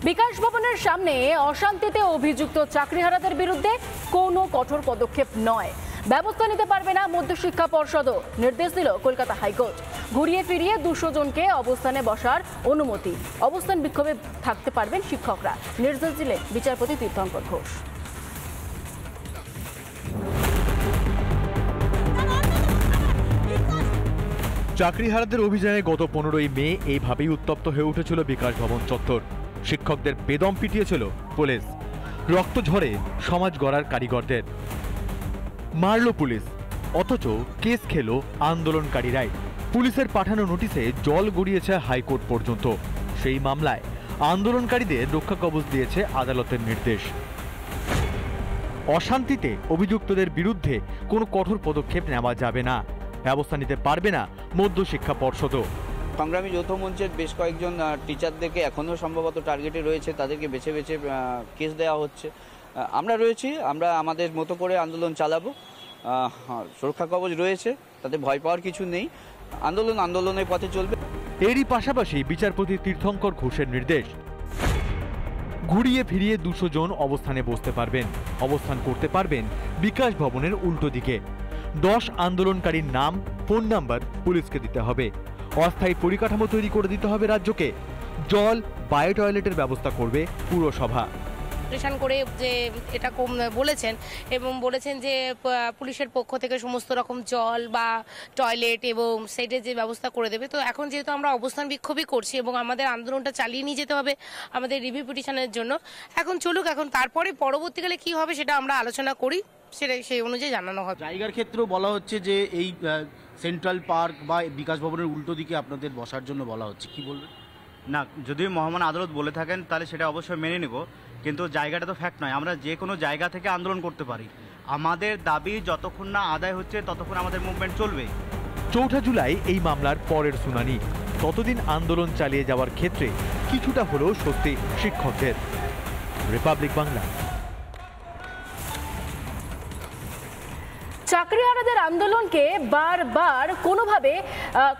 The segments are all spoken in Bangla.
বিকাশ ভবনের সামনে অশান্তিতে অভিযুক্ত চাকরিহারাদের বিরুদ্ধে কোনো কঠোর পদক্ষেপ নয়, ব্যবস্থা নিতে পারবে না মধ্যশিক্ষা পর্ষদও, নির্দেশ দিল কলকাতা হাইকোর্ট। ঘুরিয়ে ফিরিয়ে 200 জনকে অবস্থানে বসার অনুমতি, অবস্থান বিক্ষোভে থাকতে পারবেন শিক্ষকরা, নির্দেশ দিলেন বিচারপতি তীর্থঙ্কর ঘোষ। চাকরিহারাদের অভিযানে গত 15ই মে এইভাবেই উত্তপ্ত হয়ে উঠেছিল বিকাশ ভবন চত্বর। শিক্ষকদের বেদম পিটিয়েছিল পুলিশ, রক্ত ঝরে সমাজ গড়ার কারিগরদের মারল পুলিশ, অথচ কেস খেলো আন্দোলনকারীরাই। পুলিশের পাঠানো নোটিশে জল গড়িয়েছে হাইকোর্ট পর্যন্ত। সেই মামলায় আন্দোলনকারীদের রক্ষা কবচ দিয়েছে আদালতের নির্দেশ। অশান্তিতে অভিযুক্তদের বিরুদ্ধে কোনো কঠোর পদক্ষেপ নেওয়া যাবে না, ব্যবস্থা নিতে পারবে না মধ্যশিক্ষা পর্ষদও। সংগ্রামী যৌথ মঞ্চের বেশ কয়েকজন টিচারদেরকে এখনও সম্ভবত টার্গেটে রয়েছে, তাদেরকে বেছে বেছে কেস দেওয়া হচ্ছে। আমরা রয়েছি, আমরা আমাদের মতো করে আন্দোলন চালাবো, সুরক্ষা কবচ রয়েছে, তাতে ভয় পাওয়ার কিছু নেই। আন্দোলনের পথে চলবে। এরই পাশাপাশি বিচারপতি তীর্থঙ্কর ঘোষের নির্দেশ, ঘুরিয়ে ফিরিয়ে 200 জন অবস্থানে বসতে পারবেন, অবস্থান করতে পারবেন বিকাশ ভবনের উল্টো দিকে। 10 আন্দোলনকারীর নাম, ফোন নাম্বার পুলিশকে দিতে হবে। অস্থায়ী পরিকাঠামো তৈরি করে দিতে হবে রাজ্যকে। জল, বায়ো টয়লেটের ব্যবস্থা করবে পুরসভা। করে যে এটা বলেছেন এবং বলেছেন যে পুলিশের পক্ষ থেকে সমস্ত রকম জল বা টয়লেট এবং সেটের যে ব্যবস্থা করে দেবে। তো এখন যেহেতু আমরা অবস্থান বিক্ষোভই করছি এবং আমাদের আন্দোলনটা চালিয়ে নিয়ে যেতে হবে আমাদের রিভিউ পিটিশনের জন্য, এখন চলুক, এখন তারপরে পরবর্তীকালে কি হবে সেটা আমরা আলোচনা করি, সেটা সেই অনুযায়ী জানানো হবে। জায়গার ক্ষেত্রেও বলা হচ্ছে যে এই সেন্ট্রাল পার্ক বা বিকাশ ভবনের উল্টো দিকে আপনাদের বসার জন্য বলা হচ্ছে, কি বলবেন? না, যদি মহামান্য আদালত বলে থাকেন তাহলে সেটা অবশ্যই মেনে নেব, কিন্তু জায়গাটা তো ফ্যাক্ট নয়। আমরা যে কোনো জায়গা থেকে আন্দোলন করতে পারি, আমাদের দাবি যতক্ষণ না আদায় হচ্ছে ততক্ষণ আমাদের মুভমেন্ট চলবে। 4 জুলাই এই মামলার পরের শুনানি। ততদিন আন্দোলন চালিয়ে যাওয়ার ক্ষেত্রে কিছুটা হলেও স্বস্তি শিক্ষকদের। রিপাবলিক বাংলা। চাকরিহারাদের আন্দোলনকে বারবার কোনোভাবে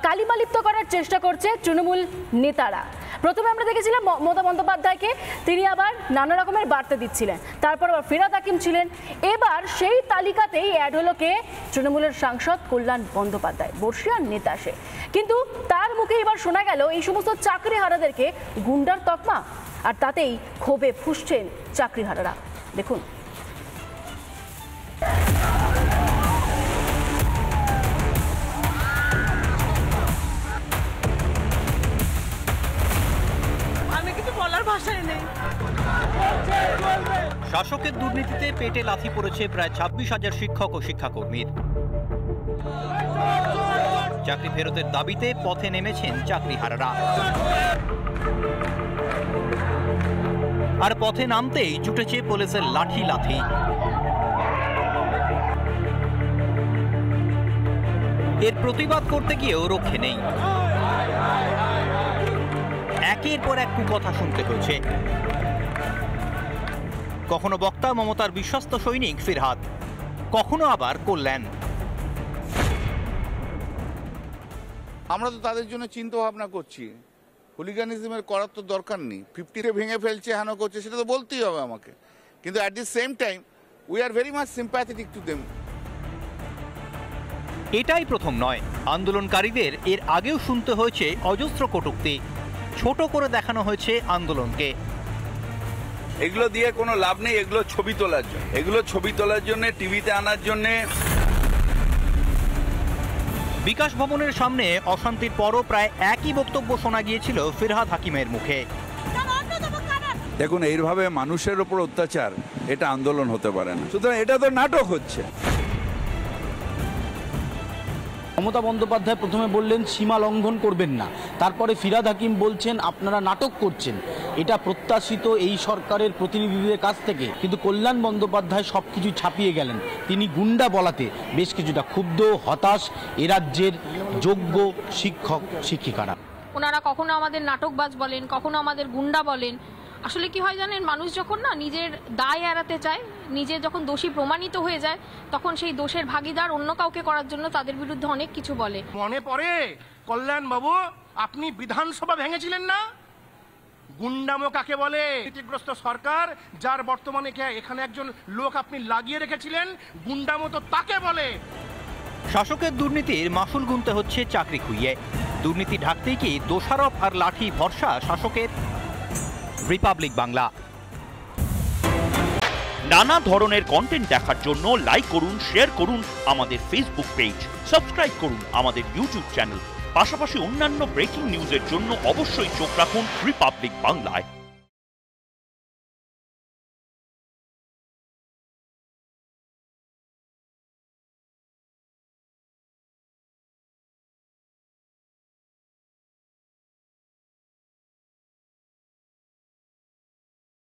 কালিমালিপ্ত করার চেষ্টা করছে তৃণমূল নেতারা। প্রথমে আমরা দেখেছিলাম মমতা বন্দ্যোপাধ্যায়কে, তিনি আবার নানা রকমের বার্তা দিচ্ছিলেন, তারপর আবার ফিরহাদ হাকিম ছিলেন। এবার সেই তালিকাতেই অ্যাড হলো কে? তৃণমূলের সাংসদ কল্যাণ বন্দ্যোপাধ্যায়, বর্ষিয়ান নেতা সে। কিন্তু তার মুখে এবার শোনা গেল এই সমস্ত চাকরিহারাদেরকে গুন্ডার তকমা, আর তাতেই ক্ষোভে ফুঁসছেন চাকরিহারারা। দেখুন। শাসকের দুর্নীতিতে পেটে লাথি পড়েছে প্রায় 26,000 শিক্ষক ও শিক্ষাকর্মীর। চাকরি ফেরতের দাবিতে পথে নেমেছেন চাকরিহারারা, আর পথে নামতেই জুটেছে পুলিশের লাঠি লাথি। এর প্রতিবাদ করতে গিয়েও রক্ষে নেই, একের পর এক কথা শুনতে হয়েছে। কখনো বক্তা মমতার বিশ্বস্ত সৈনিক ফিরহাদ, কখনো আবার কল্যাণ। আমরা তো তাদের জন্য চিন্তা ভাবনা করছি। হুলিগানিজমের করার তো দরকার নেই, 50-তে ভেঙে ফেলছে, হেন করছে, সেটা তো বলতেই হবে আমাকে। কিন্তু at the same time we are very much sympathetic to them. এটাই প্রথম নয়, আন্দোলনকারীদের এর আগেও শুনতে হয়েছে অজস্র কটূক্তি। ছোট করে দেখানো হয়েছে আন্দোলনকে। এগুলো দিয়ে কোনো লাভ নেই, এগুলো ছবি তোলার জন্য, টিভিতে আনার জন্য। বিকাশ ভবনের সামনে অশান্তির পরও প্রায় একই বক্তব্য শোনা গিয়েছিল ফিরহাদ হাকিমের মুখে। দেখুন, এইভাবে মানুষের ওপর অত্যাচার, এটা আন্দোলন হতে পারে না, সুতরাং এটা তো নাটক হচ্ছে। মমতা বন্দ্যোপাধ্যায় প্রথমে বললেন সীমা লঙ্ঘন করবেন না, তারপরে ফিরহাদ হাকিম বলছেন আপনারা নাটক করছেন। এটা প্রত্যাশিত এই সরকারের প্রতিনিধিদের কাছ থেকে, কিন্তু কল্যাণ বন্দ্যোপাধ্যায় সবকিছু ছাপিয়ে গেলেন। তিনি গুন্ডা বলাতে বেশ কিছুটা ক্ষুব্ধ, হতাশ এ রাজ্যের যোগ্য শিক্ষক শিক্ষিকারা। ওনারা কখনো আমাদের নাটকবাজ বলেন, কখনো আমাদের গুন্ডা বলেন। আসলে কি হয় জানেন, মানুষ যখন না নিজের দায় এড়াতে চায়, নিজে যখন দোষী প্রমাণিত হয়ে যায়, তখন সেই দোষের ভাগিদার অন্য কাউকে করার জন্য তাদের বিরুদ্ধে অনেক কিছু বলে। মনে পড়ে কল্যাণ বাবু, আপনি বিধানসভা ভেঙেছিলেন না? গুন্ডামো কাকে বলে? নীতিগ্রস্ত সরকার, যার বর্তমানে এখানে একজন লোক আপনি লাগিয়ে রেখেছিলেন, গুন্ডামো তো তাকে বলে। শাসকের দুর্নীতির মাসুল গুনতে হচ্ছে চাকরি খুইয়ে। দুর্নীতি ঢাকতেই কি দোষারোপ আর লাঠি ভরসা শাসকের? রিপাবলিক বাংলা। নানা ধরনের কন্টেন্ট দেখার জন্য লাইক করুন, শেয়ার করুন আমাদের ফেসবুক পেজ, সাবস্ক্রাইব করুন আমাদের ইউটিউব চ্যানেল। পাশাপাশি অন্যান্য ব্রেকিং নিউজের জন্য অবশ্যই চোখ রাখুন রিপাবলিক বাংলায়।